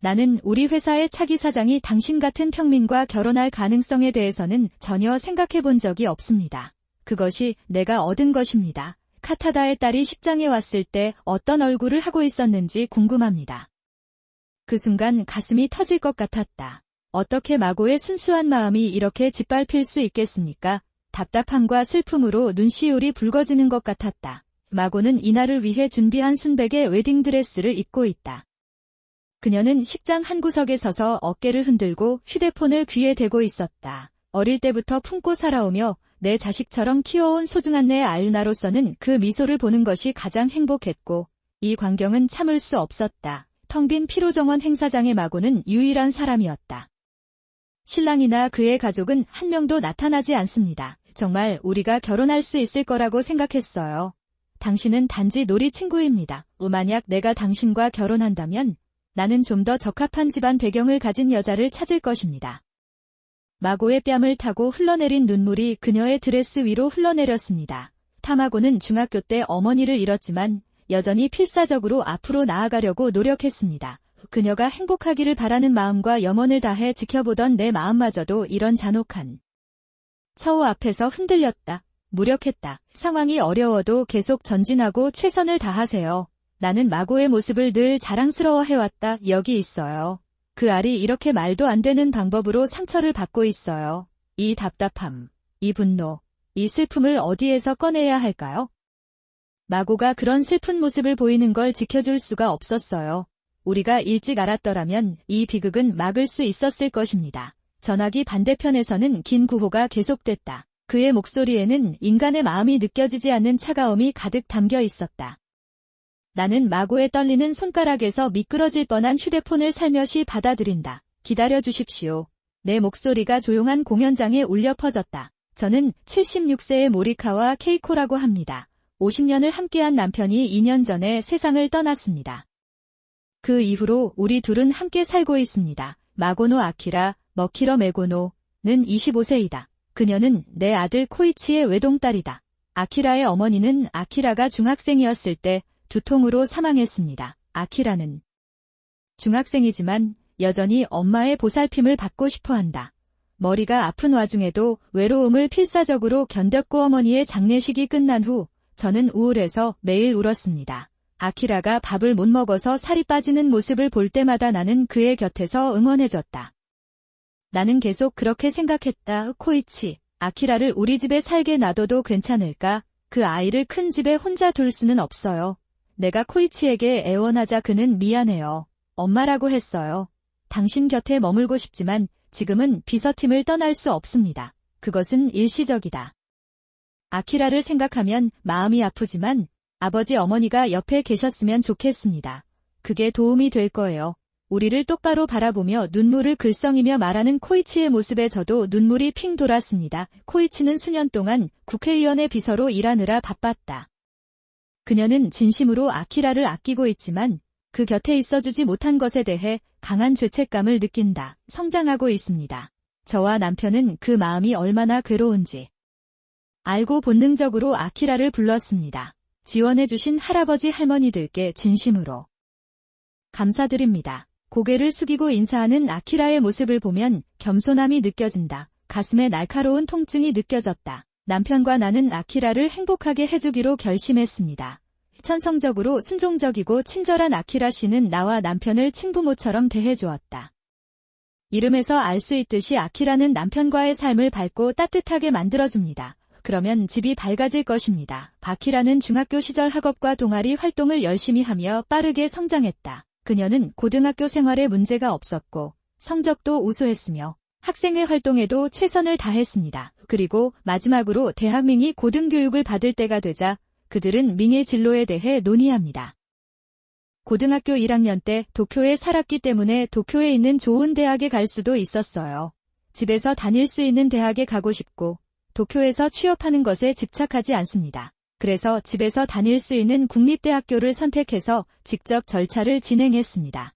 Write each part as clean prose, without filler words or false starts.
나는 우리 회사의 차기 사장이 당신 같은 평민과 결혼할 가능성에 대해서는 전혀 생각해 본 적이 없습니다. 그것이 내가 얻은 것입니다. 카타다의 딸이 식장에 왔을 때 어떤 얼굴을 하고 있었는지 궁금합니다. 그 순간 가슴이 터질 것 같았다. 어떻게 마고의 순수한 마음이 이렇게 짓밟힐 수 있겠습니까? 답답함과 슬픔으로 눈시울이 붉어지는 것 같았다. 마고는 이날을 위해 준비한 순백의 웨딩드레스를 입고 있다. 그녀는 식장 한 구석에 서서 어깨를 흔들고 휴대폰을 귀에 대고 있었다. 어릴 때부터 품고 살아오며 내 자식처럼 키워온 소중한 내 알나로서는 그 미소를 보는 것이 가장 행복했고 이 광경은 참을 수 없었다. 텅 빈 피로정원 행사장의 마고는 유일한 사람이었다. 신랑이나 그의 가족은 한 명도 나타나지 않습니다. 정말 우리가 결혼할 수 있을 거라고 생각했어요. 당신은 단지 놀이 친구입니다. 만약 내가 당신과 결혼한다면 나는 좀 더 적합한 집안 배경을 가진 여자를 찾을 것입니다. 마고의 뺨을 타고 흘러내린 눈물이 그녀의 드레스 위로 흘러내렸습니다. 타마고는 중학교 때 어머니를 잃었지만 여전히 필사적으로 앞으로 나아가려고 노력했습니다. 그녀가 행복하기를 바라는 마음과 염원을 다해 지켜보던 내 마음마저도 이런 잔혹한 처우 앞에서 흔들렸다. 무력했다. 상황이 어려워도 계속 전진하고 최선을 다하세요. 나는 마고의 모습을 늘 자랑스러워해왔다. 여기 있어요. 그 알이 이렇게 말도 안 되는 방법으로 상처를 받고 있어요. 이 답답함, 이 분노, 이 슬픔을 어디에서 꺼내야 할까요? 마고가 그런 슬픈 모습을 보이는 걸 지켜줄 수가 없었어요. 우리가 일찍 알았더라면 이 비극은 막을 수 있었을 것입니다. 전화기 반대편에서는 긴 구호가 계속됐다. 그의 목소리에는 인간의 마음이 느껴지지 않는 차가움이 가득 담겨 있었다. 나는 마고의 떨리는 손가락에서 미끄러질 뻔한 휴대폰을 살며시 받아들인다. 기다려주십시오. 내 목소리가 조용한 공연장에 울려 퍼졌다. 저는 76세의 모리카와 케이코라고 합니다. 50년을 함께한 남편이 2년 전에 세상을 떠났습니다. 그 이후로 우리 둘은 함께 살고 있습니다. 마고노 아키라, 머키러 메고노는 25세이다. 그녀는 내 아들 코이치의 외동딸이다. 아키라의 어머니는 아키라가 중학생이었을 때 두통으로 사망했습니다. 아키라는 중학생이지만 여전히 엄마의 보살핌을 받고 싶어한다. 머리가 아픈 와중에도 외로움을 필사적으로 견뎠고 어머니의 장례식이 끝난 후 저는 우울해서 매일 울었습니다. 아키라가 밥을 못 먹어서 살이 빠지는 모습을 볼 때마다 나는 그의 곁에서 응원해줬다. 나는 계속 그렇게 생각했다. 코이치, 아키라를 우리 집에 살게 놔둬도 괜찮을까? 그 아이를 큰 집에 혼자 둘 수는 없어요. 내가 코이치에게 애원하자 그는 미안해요. 엄마라고 했어요. 당신 곁에 머물고 싶지만 지금은 비서팀을 떠날 수 없습니다. 그것은 일시적이다. 아키라를 생각하면 마음이 아프지만 아버지 어머니가 옆에 계셨으면 좋겠습니다. 그게 도움이 될 거예요. 우리를 똑바로 바라보며 눈물을 글썽이며 말하는 코이치의 모습에 저도 눈물이 핑 돌았습니다. 코이치는 수년 동안 국회의원의 비서로 일하느라 바빴다. 그녀는 진심으로 아키라를 아끼고 있지만 그 곁에 있어주지 못한 것에 대해 강한 죄책감을 느낀다. 성장하고 있습니다. 저와 남편은 그 마음이 얼마나 괴로운지 알고 본능적으로 아키라를 불렀습니다. 지원해주신 할아버지 할머니들께 진심으로 감사드립니다. 고개를 숙이고 인사하는 아키라의 모습을 보면 겸손함이 느껴진다. 가슴에 날카로운 통증이 느껴졌다. 남편과 나는 아키라를 행복하게 해주기로 결심했습니다. 천성적으로 순종적이고 친절한 아키라 씨는 나와 남편을 친부모처럼 대해주었다. 이름에서 알 수 있듯이 아키라는 남편과의 삶을 밝고 따뜻하게 만들어줍니다. 그러면 집이 밝아질 것입니다. 아키라는 중학교 시절 학업과 동아리 활동을 열심히 하며 빠르게 성장했다. 그녀는 고등학교 생활에 문제가 없었고 성적도 우수했으며 학생회 활동에도 최선을 다했습니다. 그리고 마지막으로 대학 명의 고등교육을 받을 때가 되자 그들은 명예 진로에 대해 논의합니다. 고등학교 1학년 때 도쿄에 살았기 때문에 도쿄에 있는 좋은 대학에 갈 수도 있었어요. 집에서 다닐 수 있는 대학에 가고 싶고 도쿄에서 취업하는 것에 집착하지 않습니다. 그래서 집에서 다닐 수 있는 국립대학교를 선택해서 직접 절차를 진행했습니다.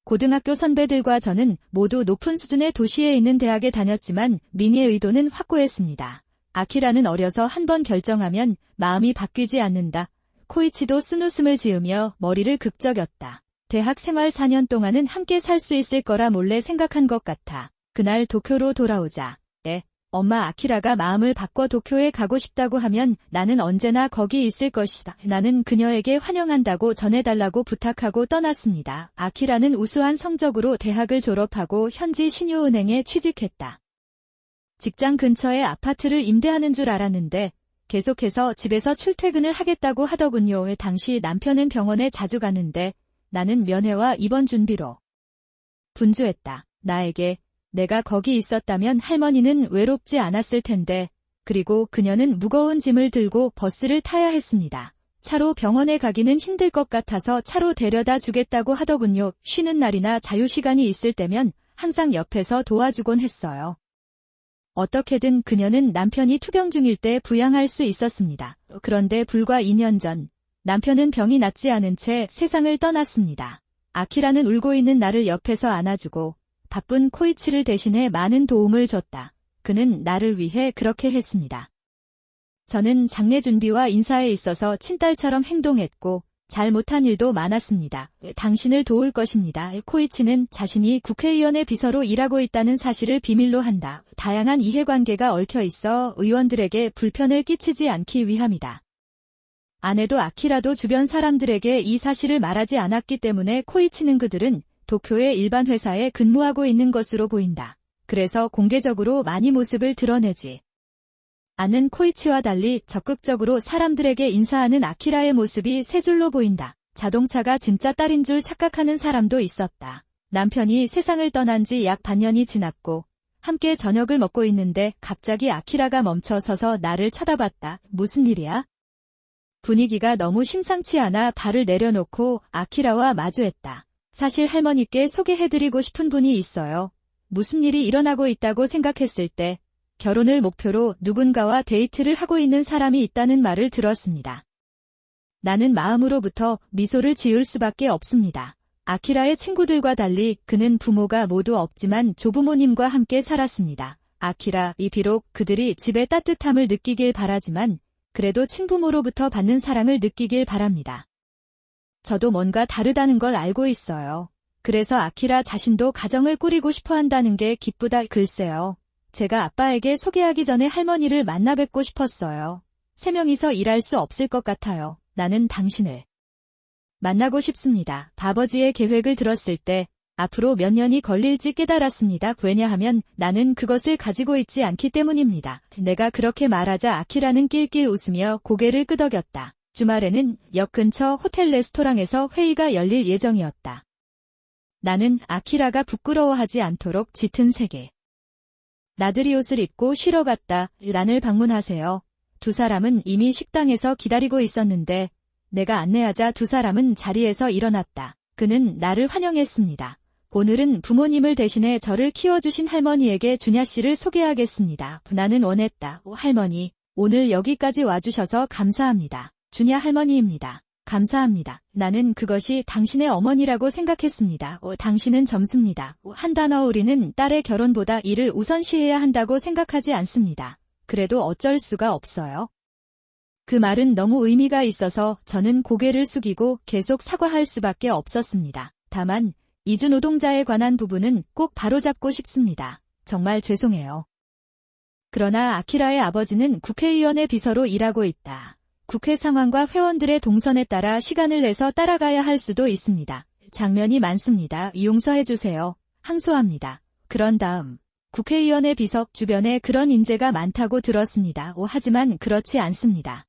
고등학교 선배들과 저는 모두 높은 수준의 도시에 있는 대학에 다녔지만 민희의 의도는 확고했습니다. 아키라는 어려서 한 번 결정하면 마음이 바뀌지 않는다. 코이치도 쓴웃음을 지으며 머리를 극적였다. 대학 생활 4년 동안은 함께 살 수 있을 거라 몰래 생각한 것 같아. 그날 도쿄로 돌아오자. 엄마 아키라가 마음을 바꿔 도쿄에 가고 싶다고 하면 나는 언제나 거기 있을 것이다. 나는 그녀에게 환영한다고 전해달라고 부탁하고 떠났습니다. 아키라는 우수한 성적으로 대학을 졸업하고 현지 신유은행에 취직했다. 직장 근처에 아파트를 임대하는 줄 알았는데 계속해서 집에서 출퇴근을 하겠다고 하더군요. 당시 남편은 병원에 자주 가는데 나는 면회와 입원 준비로 분주했다. 나에게 내가 거기 있었다면 할머니는 외롭지 않았을 텐데, 그리고 그녀는 무거운 짐을 들고 버스를 타야 했습니다. 차로 병원에 가기는 힘들 것 같아서 차로 데려다 주겠다고 하더군요. 쉬는 날이나 자유시간이 있을 때면 항상 옆에서 도와주곤 했어요. 어떻게든 그녀는 남편이 투병 중일 때 부양할 수 있었습니다. 그런데 불과 2년 전, 남편은 병이 낫지 않은 채 세상을 떠났습니다. 아키라는 울고 있는 나를 옆에서 안아주고, 바쁜 코이치를 대신해 많은 도움을 줬다. 그는 나를 위해 그렇게 했습니다. 저는 장례 준비와 인사에 있어서 친딸처럼 행동했고 잘 못한 일도 많았습니다. 당신을 도울 것입니다. 코이치는 자신이 국회의원의 비서로 일하고 있다는 사실을 비밀로 한다. 다양한 이해관계가 얽혀 있어 의원들에게 불편을 끼치지 않기 위함이다. 아내도 아키라도 주변 사람들에게 이 사실을 말하지 않았기 때문에 코이치는 그들은 도쿄의 일반 회사에 근무하고 있는 것으로 보인다. 그래서 공개적으로 많이 모습을 드러내지 않은 코이치와 달리 적극적으로 사람들에게 인사하는 아키라의 모습이 세 줄로 보인다. 자동차가 진짜 딸인 줄 착각하는 사람도 있었다. 남편이 세상을 떠난 지 약 반년이 지났고 함께 저녁을 먹고 있는데 갑자기 아키라가 멈춰 서서 나를 쳐다봤다. 무슨 일이야? 분위기가 너무 심상치 않아 발을 내려놓고 아키라와 마주했다. 사실 할머니께 소개해드리고 싶은 분이 있어요. 무슨 일이 일어나고 있다고 생각했을 때 결혼을 목표로 누군가와 데이트를 하고 있는 사람이 있다는 말을 들었습니다. 나는 마음으로부터 미소를 지을 수밖에 없습니다. 아키라의 친구들과 달리 그는 부모가 모두 없지만 조부모님과 함께 살았습니다. 아키라이 비록 그들이 집의 따뜻함을 느끼길 바라지만 그래도 친부모로부터 받는 사랑을 느끼길 바랍니다. 저도 뭔가 다르다는 걸 알고 있어요. 그래서 아키라 자신도 가정을 꾸리고 싶어 한다는 게 기쁘다. 글쎄요. 제가 아빠에게 소개하기 전에 할머니를 만나 뵙고 싶었어요. 세 명이서 일할 수 없을 것 같아요. 나는 당신을 만나고 싶습니다. 아버지의 계획을 들었을 때 앞으로 몇 년이 걸릴지 깨달았습니다. 왜냐하면 나는 그것을 가지고 있지 않기 때문입니다. 내가 그렇게 말하자 아키라는 낄낄 웃으며 고개를 끄덕였다. 주말에는 역 근처 호텔 레스토랑에서 회의가 열릴 예정이었다. 나는 아키라가 부끄러워하지 않도록 짙은 색의 나들이 옷을 입고 쉬러 갔다. 란을 방문하세요. 두 사람은 이미 식당에서 기다리고 있었는데 내가 안내하자 두 사람은 자리에서 일어났다. 그는 나를 환영했습니다. 오늘은 부모님을 대신해 저를 키워주신 할머니에게 준야 씨를 소개하겠습니다. 나는 원했다. 할머니, 오늘 여기까지 와주셔서 감사합니다. 준야 할머니입니다. 감사합니다. 나는 그것이 당신의 어머니라고 생각했습니다. 당신은 점수입니다. 한 단어 우리는 딸의 결혼보다 이를 우선시해야 한다고 생각하지 않습니다. 그래도 어쩔 수가 없어요. 그 말은 너무 의미가 있어서 저는 고개를 숙이고 계속 사과할 수밖에 없었습니다. 다만 이주 노동자에 관한 부분은 꼭 바로잡고 싶습니다. 정말 죄송해요. 그러나 아키라의 아버지는 국회의원의 비서로 일하고 있다. 국회 상황과 회원들의 동선에 따라 시간을 내서 따라가야 할 수도 있습니다. 장면이 많습니다. 용서해주세요. 항소합니다. 그런 다음 국회의원의 비서 주변에 그런 인재가 많다고 들었습니다. 하지만 그렇지 않습니다.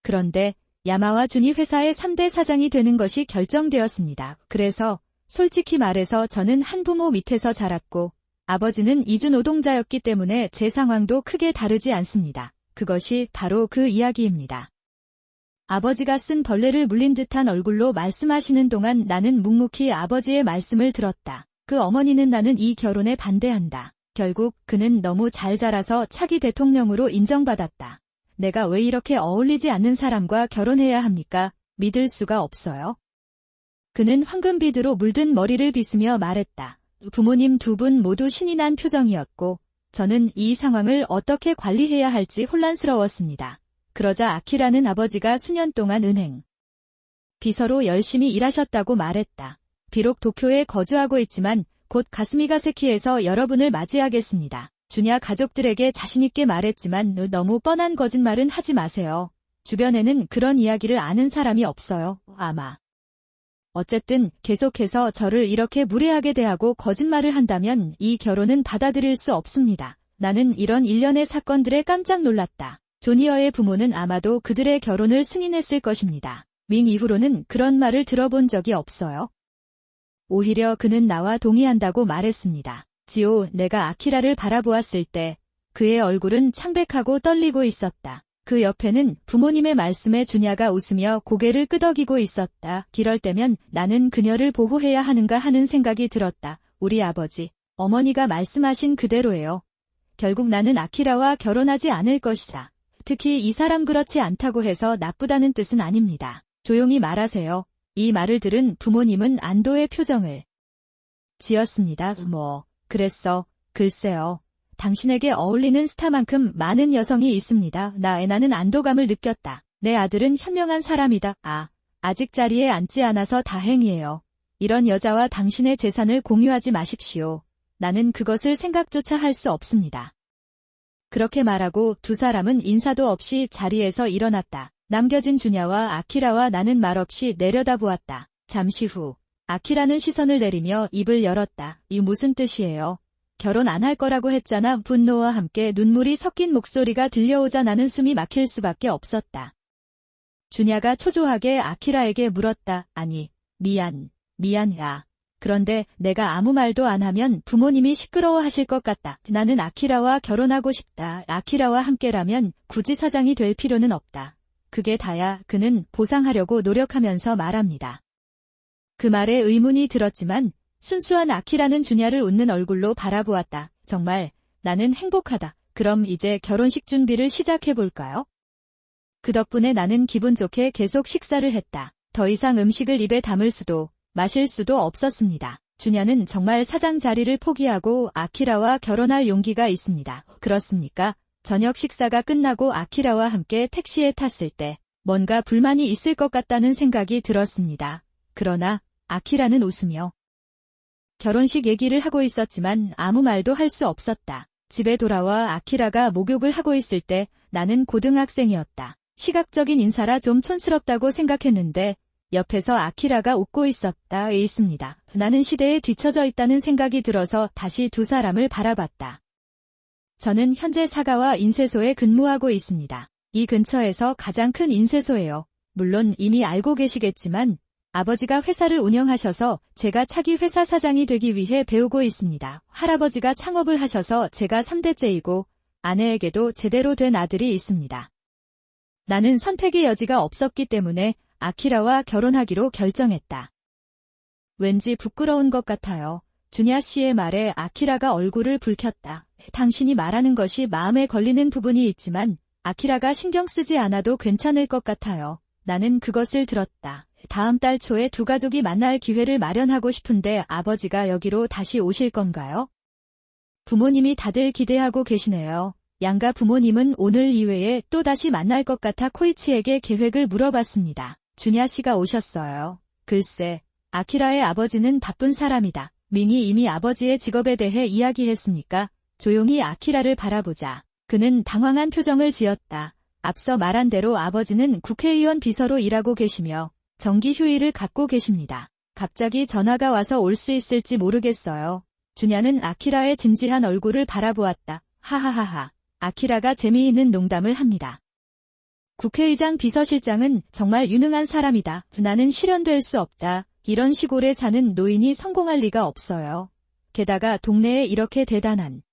그런데 야마와 준이 회사의 3대 사장이 되는 것이 결정되었습니다. 그래서 솔직히 말해서 저는 한부모 밑에서 자랐고 아버지는 이주 노동자였기 때문에 제 상황도 크게 다르지 않습니다. 그것이 바로 그 이야기입니다. 아버지가 쓴 벌레를 물린 듯한 얼굴로 말씀하시는 동안 나는 묵묵히 아버지의 말씀을 들었다. 그 어머니는 나는 이 결혼에 반대한다. 결국 그는 너무 잘 자라서 차기 대통령으로 인정받았다. 내가 왜 이렇게 어울리지 않는 사람과 결혼해야 합니까? 믿을 수가 없어요. 그는 황금비드로 물든 머리를 빗으며 말했다. 부모님 두 분 모두 신이 난 표정이었고 저는 이 상황을 어떻게 관리해야 할지 혼란스러웠습니다. 그러자 아키라는 아버지가 수년 동안 은행 비서로 열심히 일하셨다고 말했다. 비록 도쿄에 거주하고 있지만 곧 가스미가세키에서 여러분을 맞이하겠습니다. 주냐 가족들에게 자신있게 말했지만 너무 뻔한 거짓말은 하지 마세요. 주변에는 그런 이야기를 아는 사람이 없어요. 아마. 어쨌든 계속해서 저를 이렇게 무례하게 대하고 거짓말을 한다면 이 결혼은 받아들일 수 없습니다. 나는 이런 일련의 사건들에 깜짝 놀랐다. 조니어의 부모는 아마도 그들의 결혼을 승인했을 것입니다. 민 이후로는 그런 말을 들어본 적이 없어요. 오히려 그는 나와 동의한다고 말했습니다. 지오, 내가 아키라를 바라보았을 때 그의 얼굴은 창백하고 떨리고 있었다. 그 옆에는 부모님의 말씀에 주냐가 웃으며 고개를 끄덕이고 있었다. 이럴 때면 나는 그녀를 보호해야 하는가 하는 생각이 들었다. 우리 아버지, 어머니가 말씀하신 그대로예요. 결국 나는 아키라와 결혼하지 않을 것이다. 특히 이 사람 그렇지 않다고 해서 나쁘다는 뜻은 아닙니다. 조용히 말하세요. 이 말을 들은 부모님은 안도의 표정을 지었습니다. 그랬어. 글쎄요. 당신에게 어울리는 스타만큼 많은 여성이 있습니다. 나는 안도감을 느꼈다. 내 아들은 현명한 사람이다. 아직 자리에 앉지 않아서 다행이에요. 이런 여자와 당신의 재산을 공유하지 마십시오. 나는 그것을 생각조차 할 수 없습니다. 그렇게 말하고 두 사람은 인사도 없이 자리에서 일어났다. 남겨진 주냐와 아키라와 나는 말없이 내려다보았다. 잠시 후 아키라는 시선을 내리며 입을 열었다. 이 무슨 뜻이에요? 결혼 안 할 거라고 했잖아. 분노와 함께 눈물이 섞인 목소리가 들려오자 나는 숨이 막힐 수밖에 없었다. 주냐가 초조하게 아키라에게 물었다. 아니, 미안이야. 그런데 내가 아무 말도 안 하면 부모님이 시끄러워하실 것 같다. 나는 아키라와 결혼하고 싶다. 아키라와 함께라면 굳이 사장이 될 필요는 없다. 그게 다야. 그는 보상하려고 노력하면서 말합니다. 그 말에 의문이 들었지만 순수한 아키라는 주냐를 웃는 얼굴로 바라보았다. 정말 나는 행복하다. 그럼 이제 결혼식 준비를 시작해볼까요? 그 덕분에 나는 기분 좋게 계속 식사를 했다. 더 이상 음식을 입에 담을 수도 마실 수도 없었습니다. 주냐는 정말 사장 자리를 포기하고 아키라와 결혼할 용기가 있습니다. 그렇습니까? 저녁 식사가 끝나고 아키라와 함께 택시에 탔을 때 뭔가 불만이 있을 것 같다는 생각이 들었습니다. 그러나 아키라는 웃으며 결혼식 얘기를 하고 있었지만 아무 말도 할 수 없었다. 집에 돌아와 아키라가 목욕을 하고 있을 때 나는 고등학생이었다. 시각적인 인사라 좀 촌스럽다고 생각했는데 옆에서 아키라가 웃고 있습니다. 나는 시대에 뒤처져 있다는 생각이 들어서 다시 두 사람을 바라봤다. 저는 현재 사가와 인쇄소에 근무하고 있습니다. 이 근처에서 가장 큰 인쇄소예요. 물론 이미 알고 계시겠지만 아버지가 회사를 운영하셔서 제가 차기 회사 사장이 되기 위해 배우고 있습니다. 할아버지가 창업을 하셔서 제가 3대째이고 아내에게도 제대로 된 아들이 있습니다. 나는 선택의 여지가 없었기 때문에 아키라와 결혼하기로 결정했다. 왠지 부끄러운 것 같아요. 주냐 씨의 말에 아키라가 얼굴을 붉혔다. 당신이 말하는 것이 마음에 걸리는 부분이 있지만 아키라가 신경 쓰지 않아도 괜찮을 것 같아요. 나는 그것을 들었다. 다음 달 초에 두 가족이 만날 기회를 마련하고 싶은데 아버지가 여기로 다시 오실 건가요? 부모님이 다들 기대하고 계시네요. 양가 부모님은 오늘 이외에 또 다시 만날 것 같아 코이치에게 계획을 물어봤습니다. 주냐 씨가 오셨어요. 글쎄, 아키라의 아버지는 바쁜 사람이다. 민이 이미 아버지의 직업에 대해 이야기했으니까 조용히 아키라를 바라보자. 그는 당황한 표정을 지었다. 앞서 말한 대로 아버지는 국회의원 비서로 일하고 계시며 정기 휴일을 갖고 계십니다. 갑자기 전화가 와서 올 수 있을지 모르겠어요. 주냐는 아키라의 진지한 얼굴을 바라보았다. 하하하하. 아키라가 재미있는 농담을 합니다. 국회의장 비서실장은 정말 유능한 사람이다. 나는 실현될 수 없다. 이런 시골에 사는 노인이 성공할 리가 없어요. 게다가 동네에 이렇게 대단한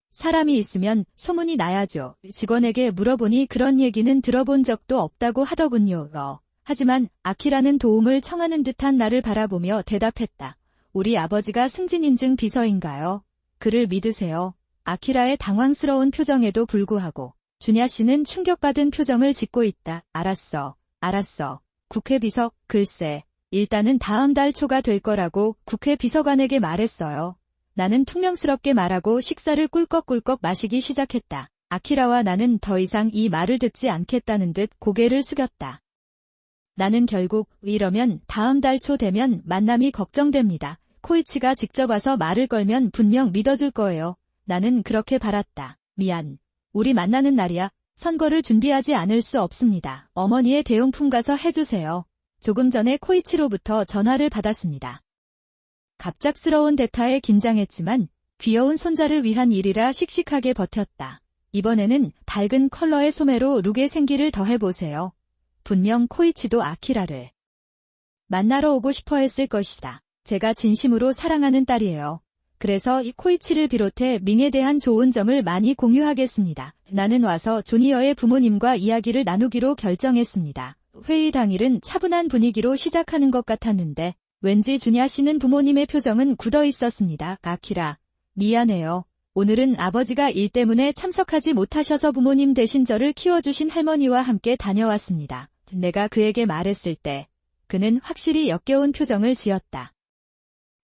사람이 있으면 소문이 나야죠. 직원에게 물어보니 그런 얘기는 들어본 적도 없다고 하더군요. 하지만 아키라는 도움을 청하는 듯한 나를 바라보며 대답했다. 우리 아버지가 승진인증 비서인가요? 그를 믿으세요. 아키라의 당황스러운 표정에도 불구하고 주냐 씨는 충격받은 표정을 짓고 있다. 알았어. 국회 비서, 글쎄. 일단은 다음 달 초가 될 거라고 국회 비서관에게 말했어요. 나는 퉁명스럽게 말하고 식사를 꿀꺽꿀꺽 마시기 시작했다. 아키라와 나는 더 이상 이 말을 듣지 않겠다는 듯 고개를 숙였다. 나는 결국 이러면 다음 달 초 되면 만남이 걱정됩니다. 코이치가 직접 와서 말을 걸면 분명 믿어줄 거예요. 나는 그렇게 바랐다. 미안. 우리 만나는 날이야. 선거를 준비하지 않을 수 없습니다. 어머니의 대용품 가서 해주세요. 조금 전에 코이치로부터 전화를 받았습니다. 갑작스러운 대타에 긴장했지만 귀여운 손자를 위한 일이라 씩씩하게 버텼다. 이번에는 밝은 컬러의 소매로 룩에 생기를 더해보세요. 분명 코이치도 아키라를 만나러 오고 싶어 했을 것이다. 제가 진심으로 사랑하는 딸이에요. 그래서 이 코이치를 비롯해 밍에 대한 좋은 점을 많이 공유하겠습니다. 나는 와서 조니어의 부모님과 이야기를 나누기로 결정했습니다. 회의 당일은 차분한 분위기로 시작하는 것 같았는데 왠지 주냐 씨는 부모님의 표정은 굳어 있었습니다. 아키라, 미안해요. 오늘은 아버지가 일 때문에 참석하지 못하셔서 부모님 대신 저를 키워주신 할머니와 함께 다녀왔습니다. 내가 그에게 말했을 때 그는 확실히 역겨운 표정을 지었다.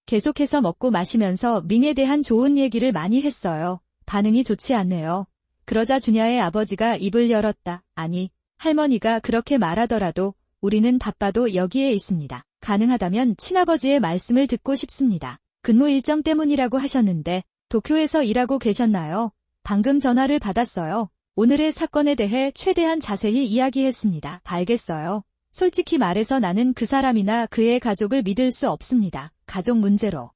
계속해서 먹고 마시면서 밍에 대한 좋은 얘기를 많이 했어요. 반응이 좋지 않네요. 그러자 주냐의 아버지가 입을 열었다. 아니, 할머니가 그렇게 말하더라도 우리는 바빠도 여기에 있습니다. 가능하다면 친아버지의 말씀을 듣고 싶습니다. 근무 일정 때문이라고 하셨는데 도쿄에서 일하고 계셨나요? 방금 전화를 받았어요. 오늘의 사건에 대해 최대한 자세히 이야기했습니다. 알겠어요. 솔직히 말해서 나는 그 사람이나 그의 가족을 믿을 수 없습니다. 가족 문제로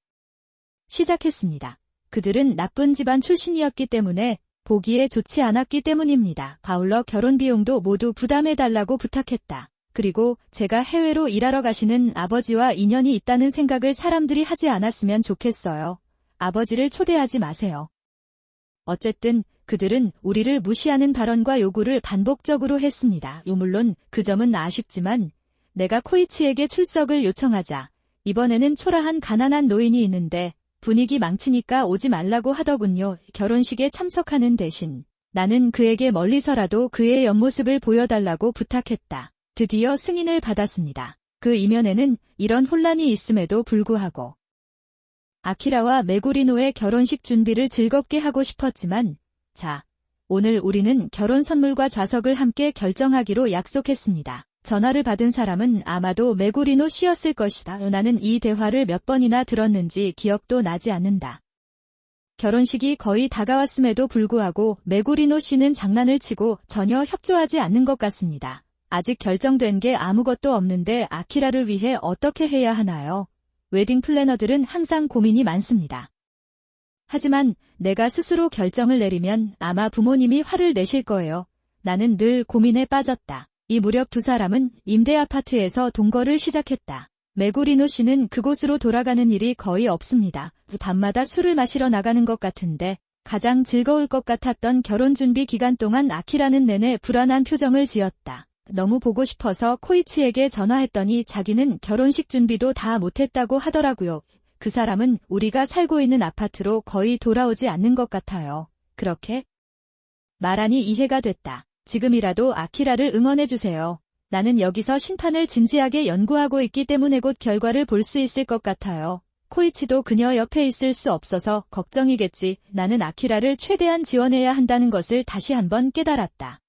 시작했습니다. 그들은 나쁜 집안 출신이었기 때문에 보기에 좋지 않았기 때문입니다. 아울러 결혼 비용도 모두 부담해달라고 부탁했다. 그리고 제가 해외로 일하러 가시는 아버지와 인연이 있다는 생각을 사람들이 하지 않았으면 좋겠어요. 아버지를 초대하지 마세요. 어쨌든 그들은 우리를 무시하는 발언과 요구를 반복적으로 했습니다. 물론 그 점은 아쉽지만 내가 코이치에게 출석을 요청하자 이번에는 초라한 가난한 노인이 있는데 분위기 망치니까 오지 말라고 하더군요. 결혼식에 참석하는 대신 나는 그에게 멀리서라도 그의 옆모습을 보여달라고 부탁했다. 드디어 승인을 받았습니다. 그 이면에는 이런 혼란이 있음에도 불구하고 아키라와 메구리노의 결혼식 준비를 즐겁게 하고 싶었지만 자, 오늘 우리는 결혼 선물과 좌석을 함께 결정하기로 약속했습니다. 전화를 받은 사람은 아마도 메구리노 씨였을 것이다. 나는 이 대화를 몇 번이나 들었는지 기억도 나지 않는다. 결혼식이 거의 다가왔음에도 불구하고 메구리노 씨는 장난을 치고 전혀 협조하지 않는 것 같습니다. 아직 결정된 게 아무것도 없는데 아키라를 위해 어떻게 해야 하나요? 웨딩 플래너들은 항상 고민이 많습니다. 하지만 내가 스스로 결정을 내리면 아마 부모님이 화를 내실 거예요. 나는 늘 고민에 빠졌다. 이 무렵 두 사람은 임대 아파트에서 동거를 시작했다. 메구리노 씨는 그곳으로 돌아가는 일이 거의 없습니다. 밤마다 술을 마시러 나가는 것 같은데 가장 즐거울 것 같았던 결혼 준비 기간 동안 아키라는 내내 불안한 표정을 지었다. 너무 보고 싶어서 코이치에게 전화했더니 자기는 결혼식 준비도 다 못했다고 하더라고요. 그 사람은 우리가 살고 있는 아파트로 거의 돌아오지 않는 것 같아요. 그렇게 말하니 이해가 됐다. 지금이라도 아키라를 응원해주세요. 나는 여기서 심판을 진지하게 연구하고 있기 때문에 곧 결과를 볼 수 있을 것 같아요. 코이치도 그녀 옆에 있을 수 없어서 걱정이겠지. 나는 아키라를 최대한 지원해야 한다는 것을 다시 한번 깨달았다.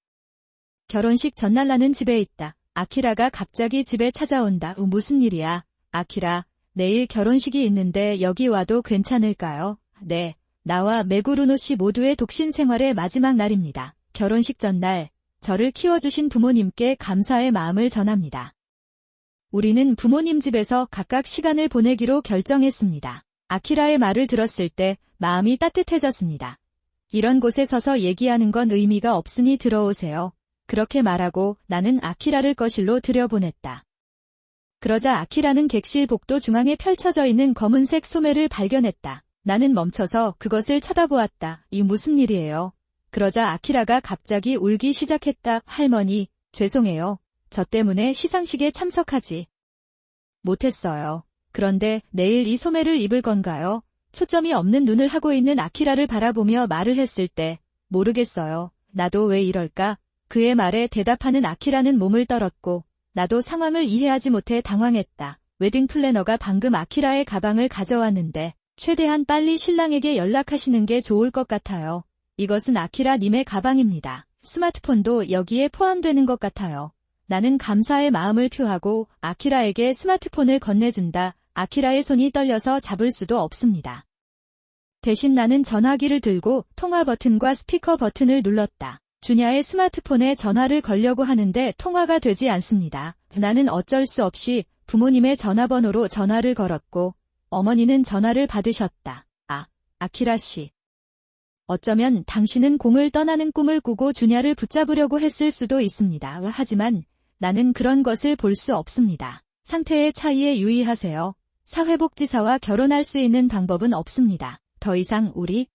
결혼식 전날 나는 집에 있다. 아키라가 갑자기 집에 찾아온다. 무슨 일이야? 아키라, 내일 결혼식이 있는데 여기 와도 괜찮을까요? 네, 나와 메구루노 씨 모두의 독신 생활의 마지막 날입니다. 결혼식 전날, 저를 키워주신 부모님께 감사의 마음을 전합니다. 우리는 부모님 집에서 각각 시간을 보내기로 결정했습니다. 아키라의 말을 들었을 때 마음이 따뜻해졌습니다. 이런 곳에 서서 얘기하는 건 의미가 없으니 들어오세요. 그렇게 말하고 나는 아키라를 거실로 들여보냈다. 그러자 아키라는 객실 복도 중앙에 펼쳐져 있는 검은색 소매를 발견했다. 나는 멈춰서 그것을 쳐다보았다. 이 무슨 일이에요? 그러자 아키라가 갑자기 울기 시작했다. 할머니, 죄송해요. 저 때문에 시상식에 참석하지 못했어요. 그런데 내일 이 소매를 입을 건가요? 초점이 없는 눈을 하고 있는 아키라를 바라보며 말을 했을 때 모르겠어요. 나도 왜 이럴까? 그의 말에 대답하는 아키라는 몸을 떨었고 나도 상황을 이해하지 못해 당황했다. 웨딩 플래너가 방금 아키라의 가방을 가져왔는데 최대한 빨리 신랑에게 연락하시는 게 좋을 것 같아요. 이것은 아키라 님의 가방입니다. 스마트폰도 여기에 포함되는 것 같아요. 나는 감사의 마음을 표하고 아키라에게 스마트폰을 건네준다. 아키라의 손이 떨려서 잡을 수도 없습니다. 대신 나는 전화기를 들고 통화 버튼과 스피커 버튼을 눌렀다. 주냐의 스마트폰에 전화를 걸려고 하는데 통화가 되지 않습니다. 나는 어쩔 수 없이 부모님의 전화번호로 전화를 걸었고 어머니는 전화를 받으셨다. 아키라 씨. 어쩌면 당신은 공을 떠나는 꿈을 꾸고 주냐를 붙잡으려고 했을 수도 있습니다. 하지만 나는 그런 것을 볼 수 없습니다. 상태의 차이에 유의하세요. 사회복지사와 결혼할 수 있는 방법은 없습니다. 더 이상 우리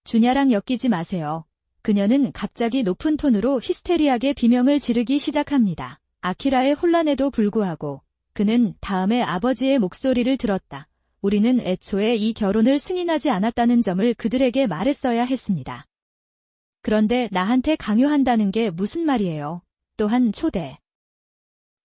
주냐랑 엮이지 마세요. 그녀는 갑자기 높은 톤으로 히스테리하게 비명을 지르기 시작합니다. 아키라의 혼란에도 불구하고 그는 다음에 아버지의 목소리를 들었다. 우리는 애초에 이 결혼을 승인하지 않았다는 점을 그들에게 말했어야 했습니다. 그런데 나한테 강요한다는 게 무슨 말이에요? 또한 초대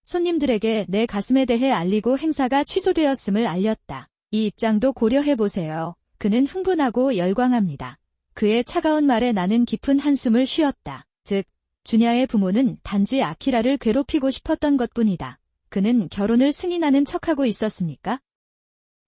손님들에게 내 가슴에 대해 알리고 행사가 취소되었음을 알렸다. 이 입장도 고려해보세요. 그는 흥분하고 열광합니다. 그의 차가운 말에 나는 깊은 한숨을 쉬었다. 즉, 주냐의 부모는 단지 아키라를 괴롭히고 싶었던 것뿐이다. 그는 결혼을 승인하는 척하고 있었습니까?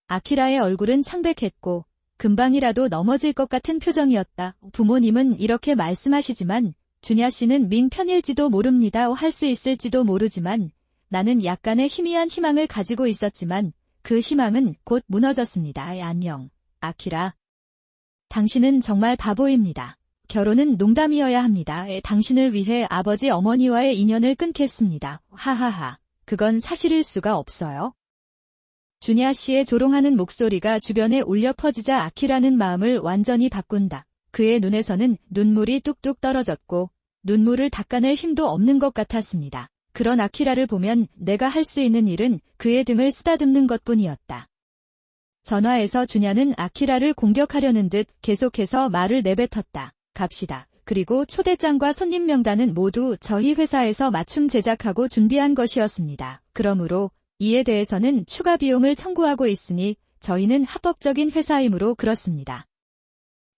아키라의 얼굴은 창백했고 금방이라도 넘어질 것 같은 표정이었다. 부모님은 이렇게 말씀하시지만 주냐 씨는 민 편일지도 모릅니다. 할 수 있을지도 모르지만 나는 약간의 희미한 희망을 가지고 있었지만 그 희망은 곧 무너졌습니다. 안녕, 아키라. 당신은 정말 바보입니다. 결혼은 농담이어야 합니다. 당신을 위해 아버지 어머니와의 인연을 끊겠습니다. 하하하. 그건 사실일 수가 없어요. 주냐 씨의 조롱하는 목소리가 주변에 울려 퍼지자 아키라는 마음을 완전히 바꾼다. 그의 눈에서는 눈물이 뚝뚝 떨어졌고 눈물을 닦아낼 힘도 없는 것 같았습니다. 그런 아키라를 보면 내가 할 수 있는 일은 그의 등을 쓰다듬는 것뿐이었다. 전화에서 주냐는 아키라를 공격하려는 듯 계속해서 말을 내뱉었다. 갑시다. 그리고 초대장과 손님 명단은 모두 저희 회사에서 맞춤 제작하고 준비한 것이었습니다. 그러므로 이에 대해서는 추가 비용을 청구하고 있으니 저희는 합법적인 회사이므로 그렇습니다.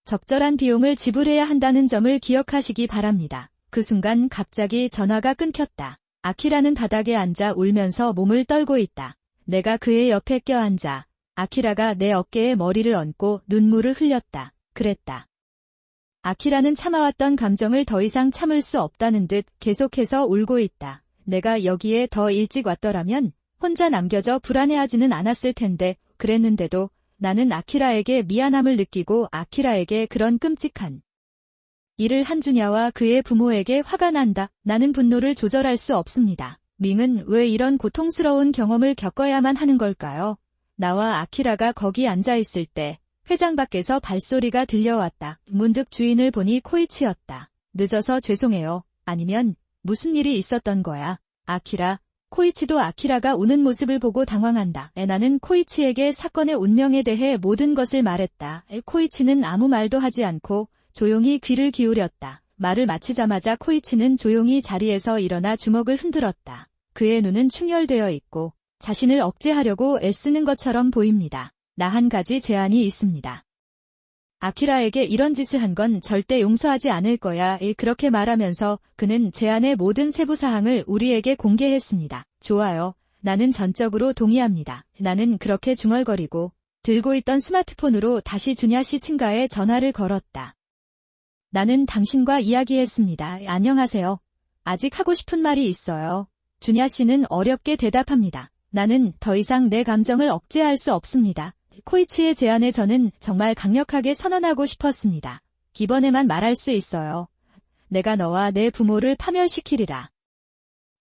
적절한 비용을 지불해야 한다는 점을 기억하시기 바랍니다. 그 순간 갑자기 전화가 끊겼다. 아키라는 바닥에 앉아 울면서 몸을 떨고 있다. 내가 그의 옆에 껴앉아 아키라가 내 어깨에 머리를 얹고 눈물을 흘렸다. 그랬다. 아키라는 참아왔던 감정을 더 이상 참을 수 없다는 듯 계속해서 울고 있다. 내가 여기에 더 일찍 왔더라면 혼자 남겨져 불안해하지는 않았을 텐데 그랬는데도 나는 아키라에게 미안함을 느끼고 아키라에게 그런 끔찍한 일을 한 주냐와 그의 부모에게 화가 난다. 나는 분노를 조절할 수 없습니다. 밍은 왜 이런 고통스러운 경험을 겪어야만 하는 걸까요? 나와 아키라가 거기 앉아있을 때 회장 밖에서 발소리가 들려왔다. 문득 주인을 보니 코이치였다. 늦어서 죄송해요. 아니면 무슨 일이 있었던 거야? 아키라. 코이치도 아키라가 우는 모습을 보고 당황한다. 나는 코이치에게 사건의 운명에 대해 모든 것을 말했다. 코이치는 아무 말도 하지 않고 조용히 귀를 기울였다. 말을 마치자마자 코이치는 조용히 자리에서 일어나 주먹을 흔들었다. 그의 눈은 충혈되어 있고 자신을 억제하려고 애쓰는 것처럼 보입니다. 나 한 가지 제안이 있습니다. 아키라에게 이런 짓을 한 건 절대 용서하지 않을 거야. 그렇게 말하면서 그는 제안의 모든 세부 사항을 우리에게 공개했습니다. 좋아요. 나는 전적으로 동의합니다. 나는 그렇게 중얼거리고 들고 있던 스마트폰으로 다시 주냐 씨 친가에 전화를 걸었다. 나는 당신과 이야기했습니다. 안녕하세요. 아직 하고 싶은 말이 있어요. 주냐 씨는 어렵게 대답합니다. 나는 더 이상 내 감정을 억제할 수 없습니다. 코이치의 제안에 저는 정말 강력하게 선언하고 싶었습니다. 이번에만 말할 수 있어요. 내가 너와 내 부모를 파멸시키리라.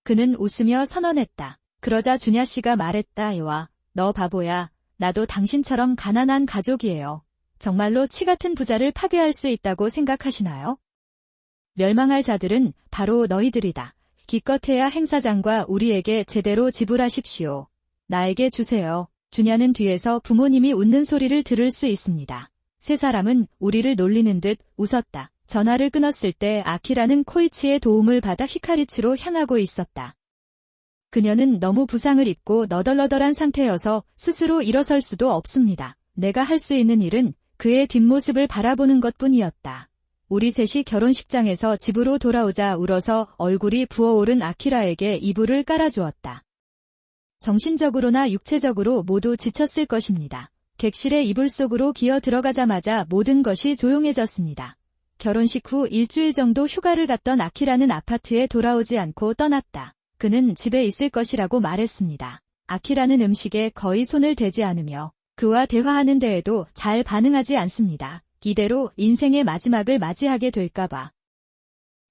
그는 웃으며 선언했다. 그러자 주냐 씨가 말했다. 와, 너 바보야. 나도 당신처럼 가난한 가족이에요. 정말로 치 같은 부자를 파괴할 수 있다고 생각하시나요? 멸망할 자들은 바로 너희들이다. 기껏해야 행사장과 우리에게 제대로 지불하십시오. 나에게 주세요. 주냐는 뒤에서 부모님이 웃는 소리를 들을 수 있습니다. 세 사람은 우리를 놀리는 듯 웃었다. 전화를 끊었을 때 아키라는 코이치의 도움을 받아 히카리츠로 향하고 있었다. 그녀는 너무 부상을 입고 너덜너덜한 상태여서 스스로 일어설 수도 없습니다. 내가 할 수 있는 일은 그의 뒷모습을 바라보는 것뿐이었다. 우리 셋이 결혼식장에서 집으로 돌아오자 울어서 얼굴이 부어오른 아키라에게 이불을 깔아주었다. 정신적으로나 육체적으로 모두 지쳤을 것입니다. 객실의 이불 속으로 기어 들어가자마자 모든 것이 조용해졌습니다. 결혼식 후 일주일 정도 휴가를 갔던 아키라는 아파트에 돌아오지 않고 떠났다. 그는 집에 있을 것이라고 말했습니다. 아키라는 음식에 거의 손을 대지 않으며 그와 대화하는 데에도 잘 반응하지 않습니다. 이대로 인생의 마지막을 맞이하게 될까봐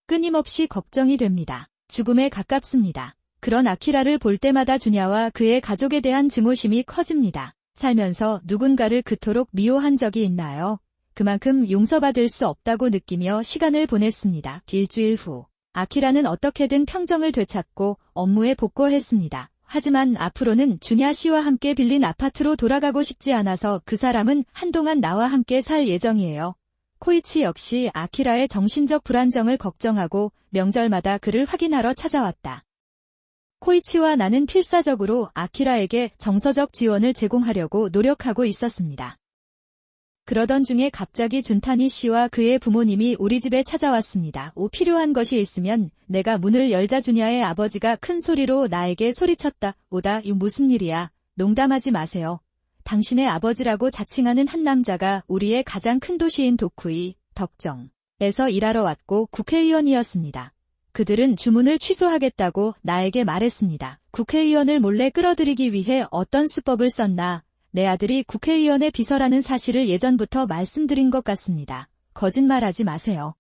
끊임없이 걱정이 됩니다. 죽음에 가깝습니다. 그런 아키라를 볼 때마다 주냐와 그의 가족에 대한 증오심이 커집니다. 살면서 누군가를 그토록 미워한 적이 있나요? 그만큼 용서받을 수 없다고 느끼며 시간을 보냈습니다. 일주일 후 아키라는 어떻게든 평정을 되찾고 업무에 복귀했습니다. 하지만 앞으로는 주냐 씨와 함께 빌린 아파트로 돌아가고 싶지 않아서 그 사람은 한동안 나와 함께 살 예정이에요. 코이치 역시 아키라의 정신적 불안정을 걱정하고 명절마다 그를 확인하러 찾아왔다. 코이치와 나는 필사적으로 아키라에게 정서적 지원을 제공하려고 노력하고 있었습니다. 그러던 중에 갑자기 준타니 씨와 그의 부모님이 우리 집에 찾아왔습니다. 필요한 것이 있으면 내가 문을 열자 주냐의 아버지가 큰 소리로 나에게 소리쳤다. 오다, 이 무슨 일이야. 농담하지 마세요. 당신의 아버지라고 자칭하는 한 남자가 우리의 가장 큰 도시인 도쿠이, 덕정에서 일하러 왔고 국회의원이었습니다. 그들은 주문을 취소하겠다고 나에게 말했습니다. 국회의원을 몰래 끌어들이기 위해 어떤 수법을 썼나. 내 아들이 국회의원의 비서라는 사실을 예전부터 말씀드린 것 같습니다. 거짓말하지 마세요.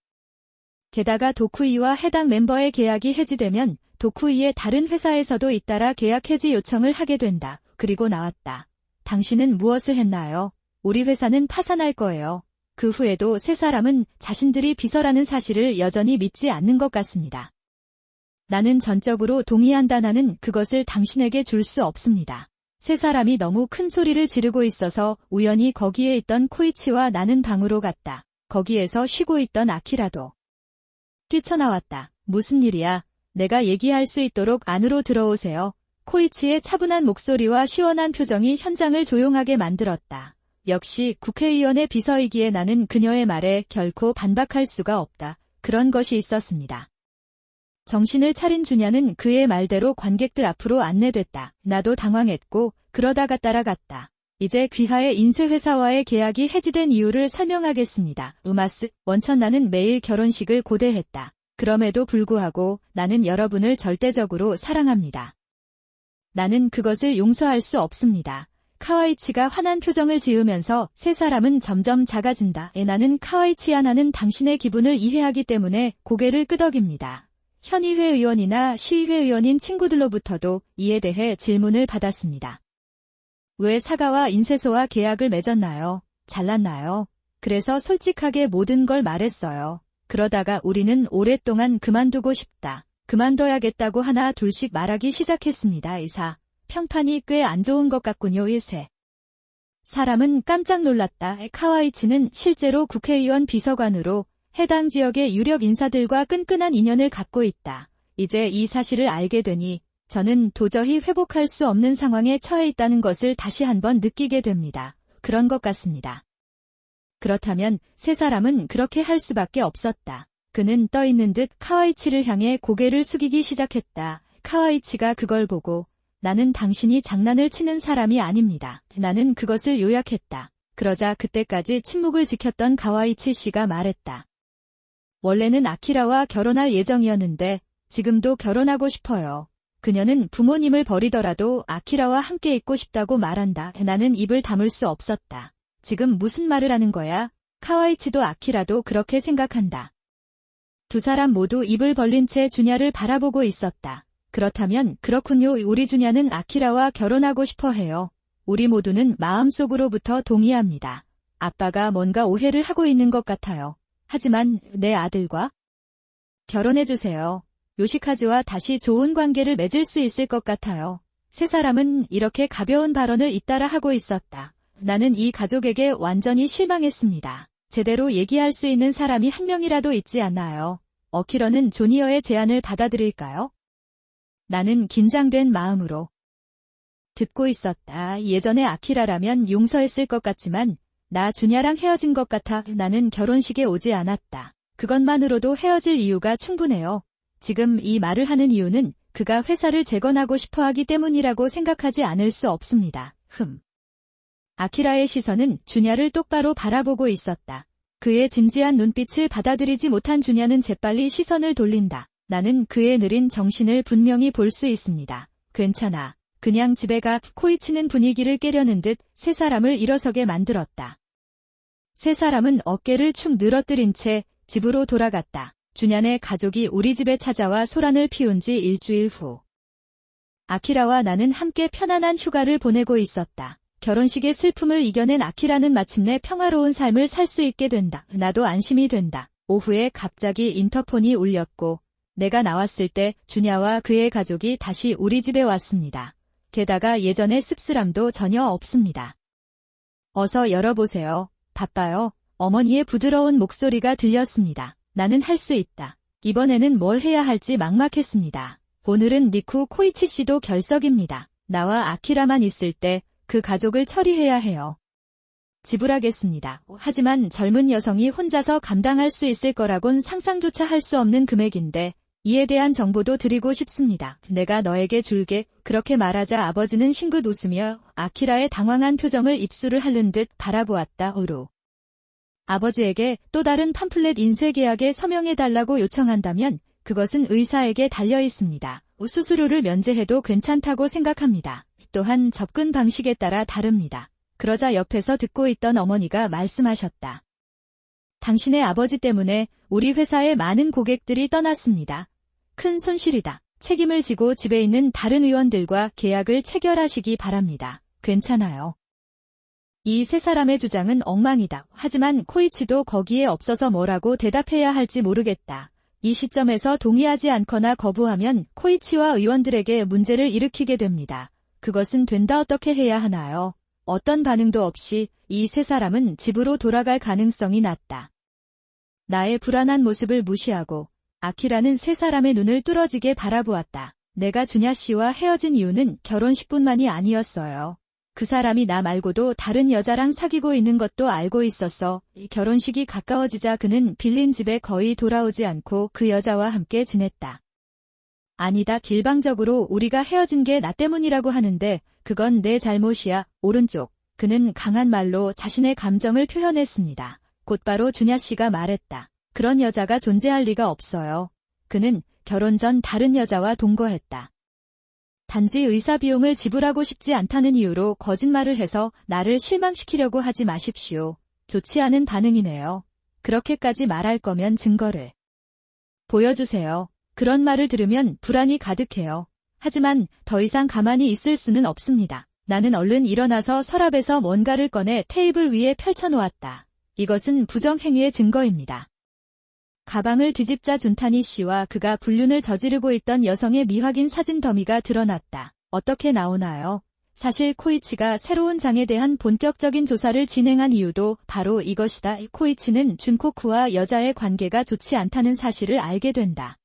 게다가 도쿠이와 해당 멤버의 계약이 해지되면 도쿠이의 다른 회사에서도 잇따라 계약 해지 요청을 하게 된다. 그리고 나왔다. 당신은 무엇을 했나요? 우리 회사는 파산할 거예요. 그 후에도 세 사람은 자신들이 비서라는 사실을 여전히 믿지 않는 것 같습니다. 나는 전적으로 동의한다. 나는 그것을 당신에게 줄 수 없습니다. 세 사람이 너무 큰 소리를 지르고 있어서 우연히 거기에 있던 코이치와 나는 방으로 갔다. 거기에서 쉬고 있던 아키라도 뛰쳐나왔다. 무슨 일이야? 내가 얘기할 수 있도록 안으로 들어오세요. 코이치의 차분한 목소리와 시원한 표정이 현장을 조용하게 만들었다. 역시 국회의원의 비서이기에 나는 그녀의 말에 결코 반박할 수가 없다. 그런 것이 있었습니다. 정신을 차린 주냐는 그의 말대로 관객들 앞으로 안내됐다. 나도 당황했고 그러다가 따라갔다. 이제 귀하의 인쇄회사와의 계약이 해지된 이유를 설명하겠습니다. 우마스, 원천 나는 매일 결혼식을 고대했다. 그럼에도 불구하고 나는 여러분을 절대적으로 사랑합니다. 나는 그것을 용서할 수 없습니다. 카와이치가 화난 표정을 지으면서 세 사람은 점점 작아진다. 나는 카와이치야. 나는 당신의 기분을 이해하기 때문에 고개를 끄덕입니다. 현의회 의원이나 시의회 의원인 친구들로부터도 이에 대해 질문을 받았습니다. 왜 사가와 인쇄소와 계약을 맺었나요? 잘났나요? 그래서 솔직하게 모든 걸 말했어요. 그러다가 우리는 오랫동안 그만두고 싶다. 그만둬야겠다고 하나 둘씩 말하기 시작했습니다. 이사, 평판이 꽤 안 좋은 것 같군요. 일세 사람은 깜짝 놀랐다. 카와이치는 실제로 국회의원 비서관으로 해당 지역의 유력 인사들과 끈끈한 인연을 갖고 있다. 이제 이 사실을 알게 되니 저는 도저히 회복할 수 없는 상황에 처해 있다는 것을 다시 한번 느끼게 됩니다. 그런 것 같습니다. 그렇다면 세 사람은 그렇게 할 수밖에 없었다. 그는 떠있는 듯 카와이치를 향해 고개를 숙이기 시작했다. 카와이치가 그걸 보고 나는 당신이 장난을 치는 사람이 아닙니다. 나는 그것을 요약했다. 그러자 그때까지 침묵을 지켰던 카와이치 씨가 말했다. 원래는 아키라와 결혼할 예정이었는데 지금도 결혼하고 싶어요. 그녀는 부모님을 버리더라도 아키라와 함께 있고 싶다고 말한다. 나는 입을 다물 수 없었다. 지금 무슨 말을 하는 거야? 카와이치도 아키라도 그렇게 생각한다. 두 사람 모두 입을 벌린 채 주냐를 바라보고 있었다. 그렇다면 그렇군요. 우리 주냐는 아키라와 결혼하고 싶어 해요. 우리 모두는 마음속으로부터 동의합니다. 아빠가 뭔가 오해를 하고 있는 것 같아요. 하지만 내 아들과 결혼해주세요. 요시카즈와 다시 좋은 관계를 맺을 수 있을 것 같아요. 세 사람은 이렇게 가벼운 발언을 잇따라 하고 있었다. 나는 이 가족에게 완전히 실망했습니다. 제대로 얘기할 수 있는 사람이 한 명이라도 있지 않나요? 어키러는 조니어의 제안을 받아들일까요? 나는 긴장된 마음으로 듣고 있었다. 예전에 아키라라면 용서했을 것 같지만 나 주냐랑 헤어진 것 같아 나는 결혼식에 오지 않았다. 그것만으로도 헤어질 이유가 충분해요. 지금 이 말을 하는 이유는 그가 회사를 재건하고 싶어 하기 때문이라고 생각하지 않을 수 없습니다. 아키라의 시선은 주냐를 똑바로 바라보고 있었다. 그의 진지한 눈빛을 받아들이지 못한 주냐는 재빨리 시선을 돌린다. 나는 그의 느린 정신을 분명히 볼 수 있습니다. 괜찮아. 그냥 집에 가. 코이치는 분위기를 깨려는 듯 세 사람을 일어서게 만들었다. 세 사람은 어깨를 축 늘어뜨린 채 집으로 돌아갔다. 주냐네 가족이 우리 집에 찾아와 소란을 피운 지 일주일 후. 아키라와 나는 함께 편안한 휴가를 보내고 있었다. 결혼식의 슬픔을 이겨낸 아키라는 마침내 평화로운 삶을 살 수 있게 된다. 나도 안심이 된다. 오후에 갑자기 인터폰이 울렸고 내가 나왔을 때 주냐와 그의 가족이 다시 우리 집에 왔습니다. 게다가 예전의 씁쓸함도 전혀 없습니다. 어서 열어보세요. 바빠요. 어머니의 부드러운 목소리가 들렸습니다. 나는 할 수 있다. 이번에는 뭘 해야 할지 막막했습니다. 오늘은 니쿠 코이치 씨도 결석입니다. 나와 아키라만 있을 때 그 가족을 처리해야 해요. 지불하겠습니다. 하지만 젊은 여성이 혼자서 감당할 수 있을 거라곤 상상조차 할 수 없는 금액인데 이에 대한 정보도 드리고 싶습니다. 내가 너에게 줄게. 그렇게 말하자 아버지는 싱긋 웃으며 아키라의 당황한 표정을 입술을 핥는 듯 바라보았다. 아버지에게 또 다른 팜플렛 인쇄 계약에 서명해달라고 요청한다면 그것은 의사에게 달려 있습니다. 수수료를 면제해도 괜찮다고 생각합니다. 또한 접근 방식에 따라 다릅니다. 그러자 옆에서 듣고 있던 어머니가 말씀하셨다. 당신의 아버지 때문에 우리 회사의 많은 고객들이 떠났습니다. 큰 손실이다. 책임을 지고 집에 있는 다른 의원들과 계약을 체결하시기 바랍니다. 괜찮아요. 이 세 사람의 주장은 엉망이다. 하지만 코이치도 거기에 없어서 뭐라고 대답해야 할지 모르겠다. 이 시점에서 동의하지 않거나 거부하면 코이치와 의원들에게 문제를 일으키게 됩니다. 그것은 된다. 어떻게 해야 하나요? 어떤 반응도 없이 이 세 사람은 집으로 돌아갈 가능성이 낮다. 나의 불안한 모습을 무시하고 아키라는 세 사람의 눈을 뚫어지게 바라보았다. 내가 주냐 씨와 헤어진 이유는 결혼식뿐만이 아니었어요. 그 사람이 나 말고도 다른 여자랑 사귀고 있는 것도 알고 있었어. 결혼식이 가까워지자 그는 빌린 집에 거의 돌아오지 않고 그 여자와 함께 지냈다. 아니다. 일방적으로 우리가 헤어진 게 나 때문이라고 하는데 그건 내 잘못이야. 오른쪽. 그는 강한 말로 자신의 감정을 표현했습니다. 곧바로 주냐 씨가 말했다. 그런 여자가 존재할 리가 없어요. 그는 결혼 전 다른 여자와 동거했다. 단지 의사 비용을 지불하고 싶지 않다는 이유로 거짓말을 해서 나를 실망시키려고 하지 마십시오. 좋지 않은 반응이네요. 그렇게까지 말할 거면 증거를 보여주세요. 그런 말을 들으면 불안이 가득해요. 하지만 더 이상 가만히 있을 수는 없습니다. 나는 얼른 일어나서 서랍에서 뭔가를 꺼내 테이블 위에 펼쳐놓았다. 이것은 부정행위의 증거입니다. 가방을 뒤집자 준타니 씨와 그가 불륜을 저지르고 있던 여성의 미확인 사진 더미가 드러났다. 어떻게 나오나요? 사실 코이치가 새로운 장에 대한 본격적인 조사를 진행한 이유도 바로 이것이다. 코이치는 준코쿠와 여자의 관계가 좋지 않다는 사실을 알게 된다.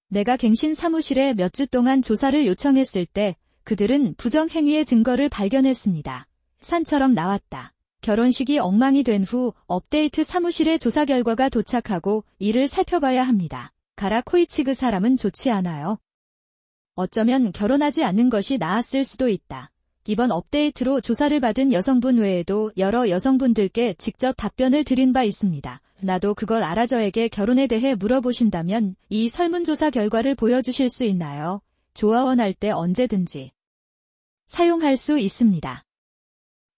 내가 갱신 사무실에 몇 주 동안 조사를 요청했을 때 그들은 부정행위의 증거를 발견했습니다. 산처럼 나왔다. 결혼식이 엉망이 된 후 업데이트 사무실의 조사 결과가 도착하고 이를 살펴봐야 합니다. 가라 코이치 그 사람은 좋지 않아요. 어쩌면 결혼하지 않는 것이 나았을 수도 있다. 이번 업데이트로 조사를 받은 여성분 외에도 여러 여성분들께 직접 답변을 드린 바 있습니다. 나도 그걸 알아 저에게 결혼에 대해 물어보신다면 이 설문조사 결과를 보여주실 수 있나요? 조화원할 때 언제든지 사용할 수 있습니다.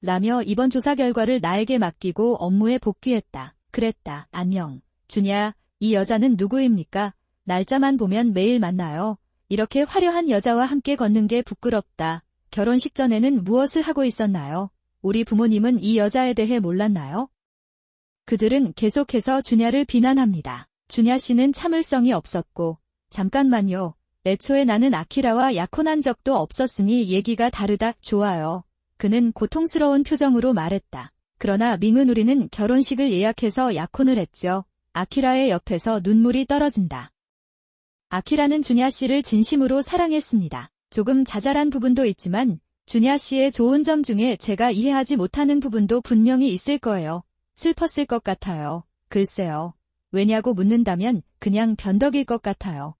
라며 이번 조사 결과를 나에게 맡기고 업무에 복귀했다. 그랬다. 안녕. 주냐, 이 여자는 누구입니까? 날짜만 보면 매일 만나요. 이렇게 화려한 여자와 함께 걷는 게 부끄럽다. 결혼식 전에는 무엇을 하고 있었나요? 우리 부모님은 이 여자에 대해 몰랐나요? 그들은 계속해서 주냐를 비난합니다. 주냐 씨는 참을성이 없었고, 잠깐만요. 애초에 나는 아키라와 약혼한 적도 없었으니 얘기가 다르다. 좋아요. 그는 고통스러운 표정으로 말했다. 그러나 밍은 우리는 결혼식을 예약해서 약혼을 했죠. 아키라의 옆에서 눈물이 떨어진다. 아키라는 주냐 씨를 진심으로 사랑했습니다. 조금 자잘한 부분도 있지만 주냐 씨의 좋은 점 중에 제가 이해하지 못하는 부분도 분명히 있을 거예요. 슬펐을 것 같아요. 글쎄요. 왜냐고 묻는다면 그냥 변덕일 것 같아요.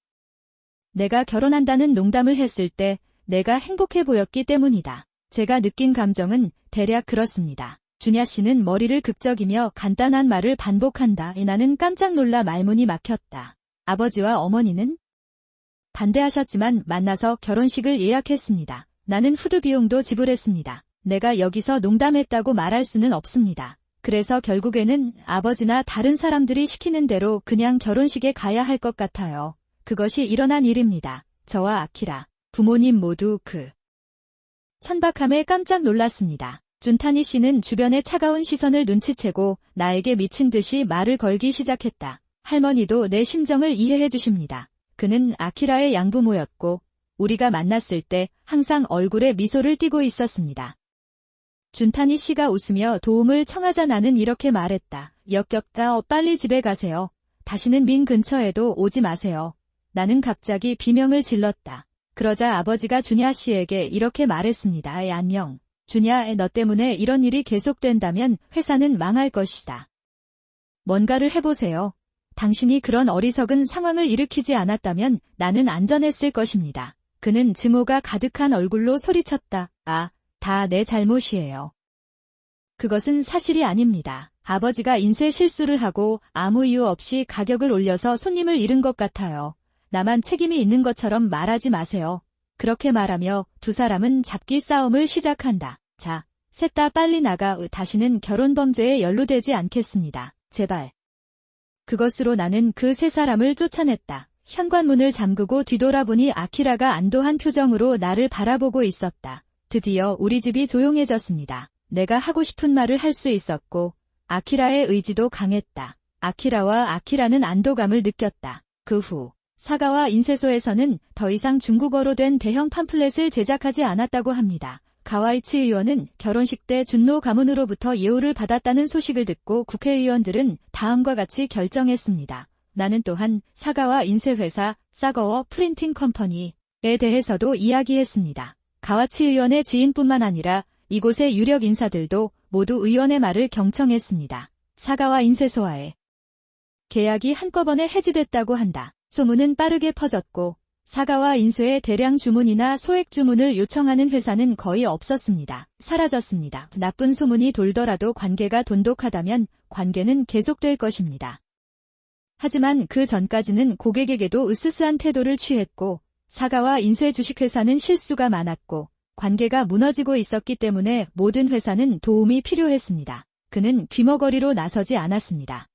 내가 결혼한다는 농담을 했을 때 내가 행복해 보였기 때문이다. 제가 느낀 감정은 대략 그렇습니다. 준야 씨는 머리를 극적이며 간단한 말을 반복한다. 나는 깜짝 놀라 말문이 막혔다. 아버지와 어머니는 반대하셨지만 만나서 결혼식을 예약했습니다. 나는 후드 비용도 지불했습니다. 내가 여기서 농담했다고 말할 수는 없습니다. 그래서 결국에는 아버지나 다른 사람들이 시키는 대로 그냥 결혼식에 가야 할 것 같아요. 그것이 일어난 일입니다. 저와 아키라, 부모님 모두 그 천박함에 깜짝 놀랐습니다. 준타니 씨는 주변의 차가운 시선을 눈치채고 나에게 미친 듯이 말을 걸기 시작했다. 할머니도 내 심정을 이해해 주십니다. 그는 아키라의 양부모였고 우리가 만났을 때 항상 얼굴에 미소를 띠고 있었습니다. 준타니 씨가 웃으며 도움을 청하자 나는 이렇게 말했다. 역겹다. 빨리 집에 가세요. 다시는 민 근처에도 오지 마세요. 나는 갑자기 비명을 질렀다. 그러자 아버지가 준야 씨에게 이렇게 말했습니다. 안녕. 준야, 너 때문에 이런 일이 계속된다면 회사는 망할 것이다. 뭔가를 해보세요. 당신이 그런 어리석은 상황을 일으키지 않았다면 나는 안전했을 것입니다. 그는 증오가 가득한 얼굴로 소리쳤다. 다 내 잘못이에요. 그것은 사실이 아닙니다. 아버지가 인쇄 실수를 하고 아무 이유 없이 가격을 올려서 손님을 잃은 것 같아요. 나만 책임이 있는 것처럼 말하지 마세요. 그렇게 말하며 두 사람은 잡기 싸움을 시작한다. 자, 셋 다 빨리 나가. 다시는 결혼 범죄에 연루되지 않겠습니다. 제발. 그것으로 나는 그 세 사람을 쫓아냈다. 현관문을 잠그고 뒤돌아보니 아키라가 안도한 표정으로 나를 바라보고 있었다. 드디어 우리 집이 조용해졌습니다. 내가 하고 싶은 말을 할 수 있었고 아키라의 의지도 강했다. 아키라와 아키라는 안도감을 느꼈다. 그 후 사가와 인쇄소에서는 더 이상 중국어로 된 대형 팜플렛을 제작하지 않았다고 합니다. 가와이치 의원은 결혼식 때 준노 가문으로부터 예우를 받았다는 소식을 듣고 국회의원들은 다음과 같이 결정했습니다. 나는 또한 사가와 인쇄회사 사거워 프린팅 컴퍼니에 대해서도 이야기했습니다. 가와치 의원의 지인뿐만 아니라 이곳의 유력 인사들도 모두 의원의 말을 경청했습니다. 사가와 인쇄소와의 계약이 한꺼번에 해지됐다고 한다. 소문은 빠르게 퍼졌고 사가와 인쇄의 대량 주문이나 소액 주문을 요청하는 회사는 거의 없었습니다. 사라졌습니다. 나쁜 소문이 돌더라도 관계가 돈독하다면 관계는 계속될 것입니다. 하지만 그 전까지는 고객에게도 으스스한 태도를 취했고 사가와 인쇄 주식회사는 실수가 많았고 관계가 무너지고 있었기 때문에 모든 회사는 도움이 필요했습니다. 그는 귀머거리로 나서지 않았습니다.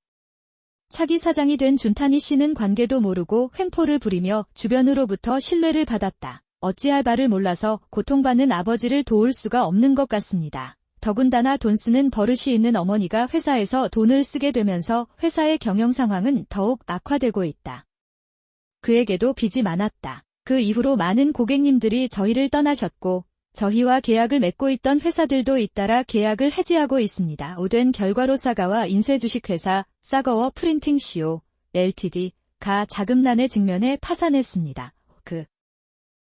차기 사장이 된 준타니 씨는 관계도 모르고 횡포를 부리며 주변으로부터 신뢰를 받았다. 어찌할 바를 몰라서 고통받는 아버지를 도울 수가 없는 것 같습니다. 더군다나 돈 쓰는 버릇이 있는 어머니가 회사에서 돈을 쓰게 되면서 회사의 경영 상황은 더욱 악화되고 있다. 그에게도 빚이 많았다. 그 이후로 많은 고객님들이 저희를 떠나셨고 저희와 계약을 맺고 있던 회사들도 잇따라 계약을 해지하고 있습니다. 오된 결과로 사가와 인쇄주식회사 사거워 프린팅 CO LTD가 자금난에 직면해 파산했습니다. 그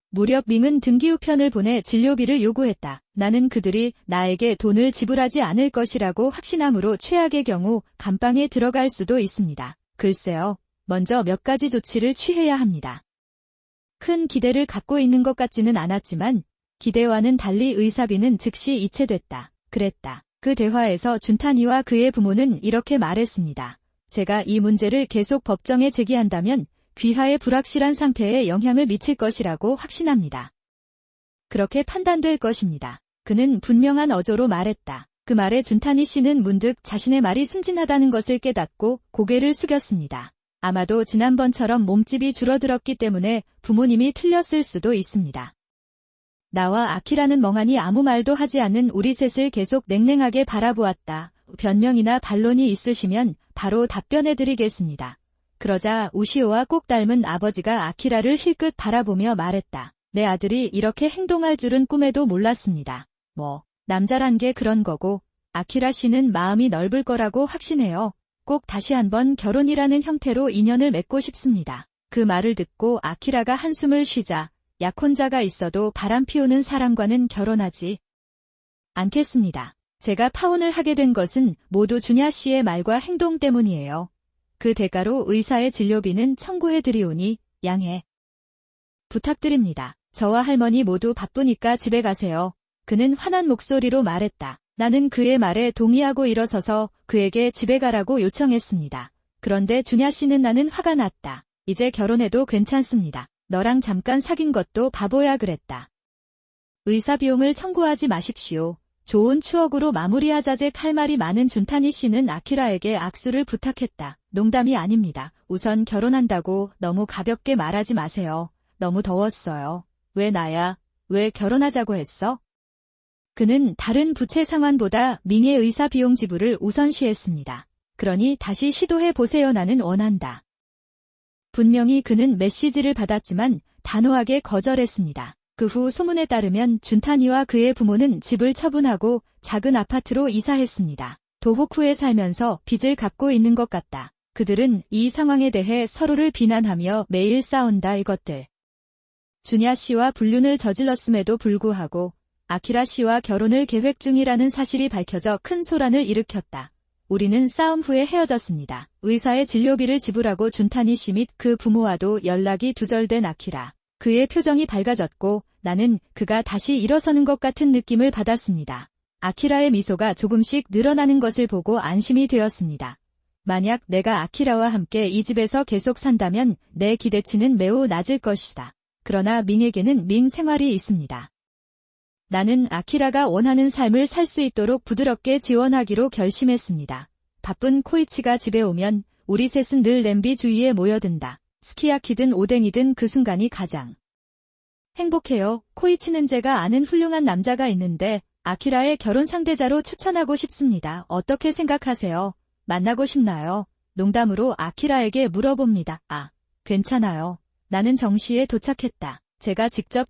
무렵 밍은 등기 우편을 보내 진료비를 요구했다. 나는 그들이 나에게 돈을 지불하지 않을 것이라고 확신함으로 최악의 경우 감방에 들어갈 수도 있습니다. 글쎄요. 먼저 몇 가지 조치를 취해야 합니다. 큰 기대를 갖고 있는 것 같지는 않았지만 기대와는 달리 의사비는 즉시 이체됐다. 그랬다. 그 대화에서 준타니와 그의 부모는 이렇게 말했습니다. 제가 이 문제를 계속 법정에 제기한다면 귀하의 불확실한 상태에 영향을 미칠 것이라고 확신합니다. 그렇게 판단될 것입니다. 그는 분명한 어조로 말했다. 그 말에 준타니 씨는 문득 자신의 말이 순진하다는 것을 깨닫고 고개를 숙였습니다. 아마도 지난번처럼 몸집이 줄어들었기 때문에 부모님이 틀렸을 수도 있습니다. 나와 아키라는 멍하니 아무 말도 하지 않는 우리 셋을 계속 냉랭하게 바라보았다. 변명이나 반론이 있으시면 바로 답변해드리겠습니다. 그러자 우시오와 꼭 닮은 아버지가 아키라를 힐끗 바라보며 말했다. 내 아들이 이렇게 행동할 줄은 꿈에도 몰랐습니다. 남자란 게 그런 거고 아키라 씨는 마음이 넓을 거라고 확신해요. 꼭 다시 한번 결혼이라는 형태로 인연을 맺고 싶습니다. 그 말을 듣고 아키라가 한숨을 쉬자 약혼자가 있어도 바람 피우는 사람과는 결혼하지 않겠습니다. 제가 파혼을 하게 된 것은 모두 준야 씨의 말과 행동 때문이에요. 그 대가로 의사의 진료비는 청구해드리오니 양해 부탁드립니다. 저와 할머니 모두 바쁘니까 집에 가세요. 그는 화난 목소리로 말했다. 나는 그의 말에 동의하고 일어서서 그에게 집에 가라고 요청했습니다. 그런데 준야 씨는 나는 화가 났다. 이제 결혼해도 괜찮습니다. 너랑 잠깐 사귄 것도 바보야 그랬다. 의사 비용을 청구하지 마십시오. 좋은 추억으로 마무리하자제 할 말이 많은 준타니 씨는 아키라에게 악수를 부탁했다. 농담이 아닙니다. 우선 결혼한다고 너무 가볍게 말하지 마세요. 너무 더웠어요. 왜 나야? 왜 결혼하자고 했어? 그는 다른 부채 상환보다 밍의 의사 비용 지불을 우선시했습니다. 그러니 다시 시도해 보세요. 나는 원한다. 분명히 그는 메시지를 받았지만 단호하게 거절했습니다. 그 후 소문에 따르면 준타니와 그의 부모는 집을 처분하고 작은 아파트로 이사했습니다. 도호쿠에 살면서 빚을 갚고 있는 것 같다. 그들은 이 상황에 대해 서로를 비난하며 매일 싸운다. 이것들. 준야 씨와 불륜을 저질렀음에도 불구하고 아키라 씨와 결혼을 계획 중이라는 사실이 밝혀져 큰 소란을 일으켰다. 우리는 싸움 후에 헤어졌습니다. 의사의 진료비를 지불하고 준타니 씨 및 그 부모와도 연락이 두절된 아키라. 그의 표정이 밝아졌고 나는 그가 다시 일어서는 것 같은 느낌을 받았습니다. 아키라의 미소가 조금씩 늘어나는 것을 보고 안심이 되었습니다. 만약 내가 아키라와 함께 이 집에서 계속 산다면 내 기대치는 매우 낮을 것이다. 그러나 밍에게는 밍 생활이 있습니다. 나는 아키라가 원하는 삶을 살 수 있도록 부드럽게 지원하기로 결심했습니다. 바쁜 코이치가 집에 오면 우리 셋은 늘 냄비 주위에 모여든다. 스키야키든 오뎅이든 그 순간이 가장 행복해요. 코이치는 제가 아는 훌륭한 남자가 있는데 아키라의 결혼 상대자로 추천하고 싶습니다. 어떻게 생각하세요? 만나고 싶나요? 농담으로 아키라에게 물어봅니다. 괜찮아요. 나는 정시에 도착했다. 제가 직접